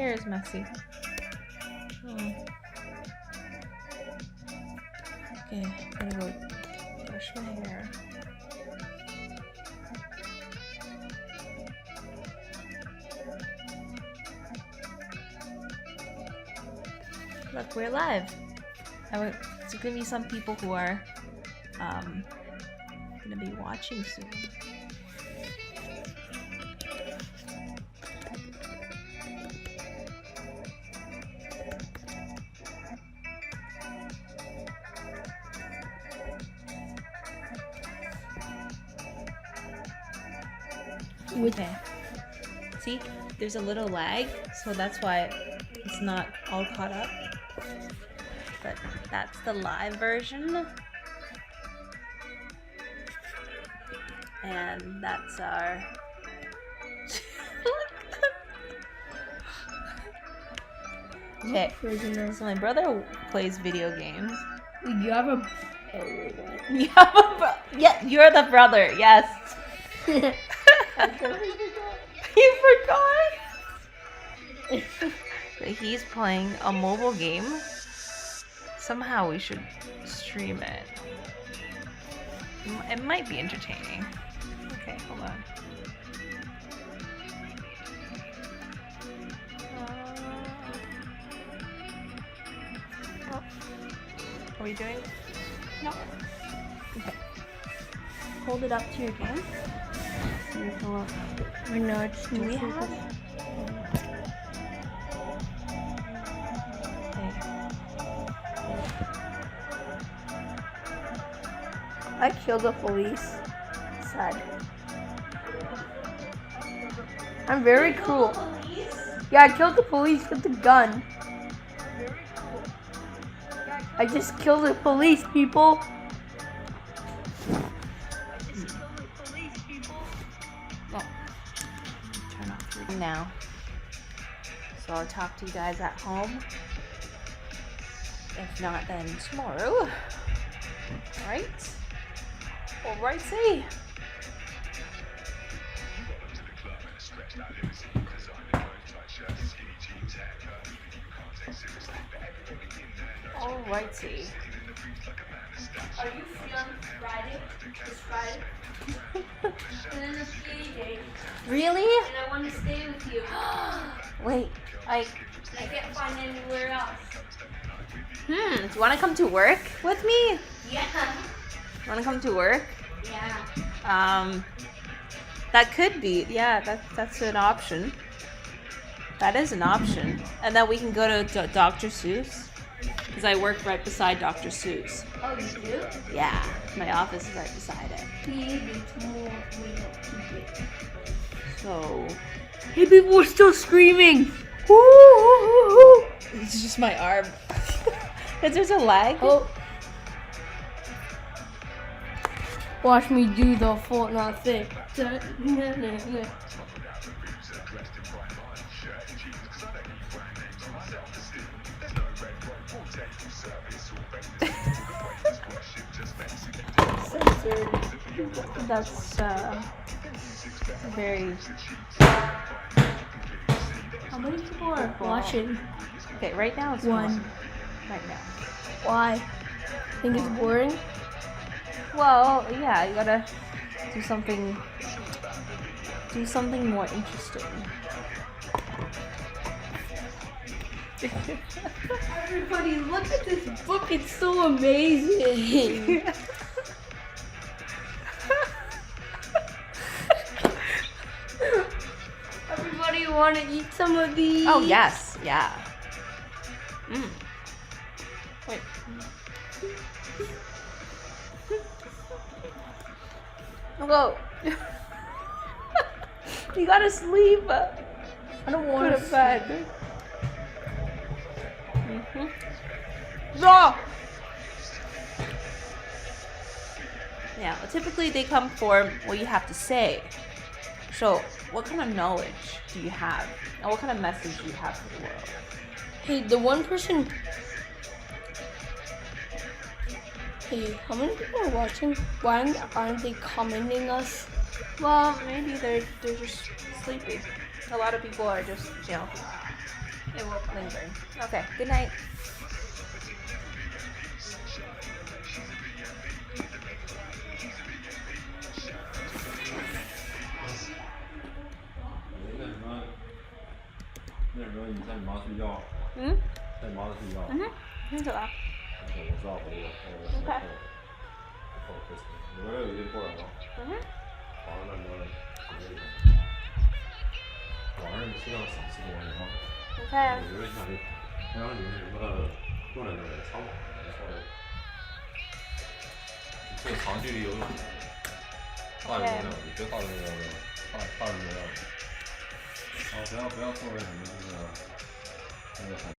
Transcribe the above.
hair is messy. Oh. Okay, I'm gonna go brush my hair. Look, we're live. There's gonna be some people who are gonna be watching soon. Okay. See, there's a little lag, so that's why it's not all caught up. But that's the live version. And that's our okay. So my brother plays video games. You have a You have a yeah, you're the brother, yes. You forgot? But he's playing a mobile game. Somehow we should stream it. It might be entertaining. Okay, hold on. Are we doing? No. Okay. Hold it up to your game. I know it's Do we have? Okay. I killed the police. Sad. I'm very cruel. Yeah, I killed the police with the gun. I just killed the police, people. Turn off your now. So I'll talk to you guys at home. If not, then tomorrow. Alright? Alright, see. Alrighty. Are you free on Friday? This Friday? And then it's PA day. Really? And I want to stay with you. Wait, I can't find anywhere else. do you wanna come to work with me? Yeah. Wanna come to work? Yeah. That could be, yeah, that's an option. That is an option. And then we can go to Dr. Seuss. Because I work right beside Dr. Seuss. Oh, you do? Yeah, my office is right beside it. So, Hey, people are still screaming. it's just my arm. Because there's a lag. Oh. Watch me do the Fortnite thing. Censored. That's very. How many people are watching? Okay, right now it's One. Right now. Why? Think it's boring? Well, yeah, you gotta do something more interesting. Everybody, look at this book. It's so amazing. Everybody want to eat some of these? Oh yes, yeah. Wait. Whoa. You gotta sleep. I don't want Go to to bed. Raw. Yeah, well, typically they come for what you have to say. So, what kind of knowledge do you have? And what kind of message do you have for the world? Hey, the one person. Hey, how many people are watching? Why aren't they commenting us? Well, maybe they're just sleeping. A lot of people are just, It will linger. Okay. Good night.那时候你在你妈睡觉，嗯在你妈那睡觉。很久了。我知道，你们这已经过来了。床上那边准备一下。晚上睡觉3、4点钟。OK。我觉得像这，太阳里面什么坐在那儿藏网，这长距离游泳，大运动量，你别大运动量，大运动量。不要做那什么，就是那个。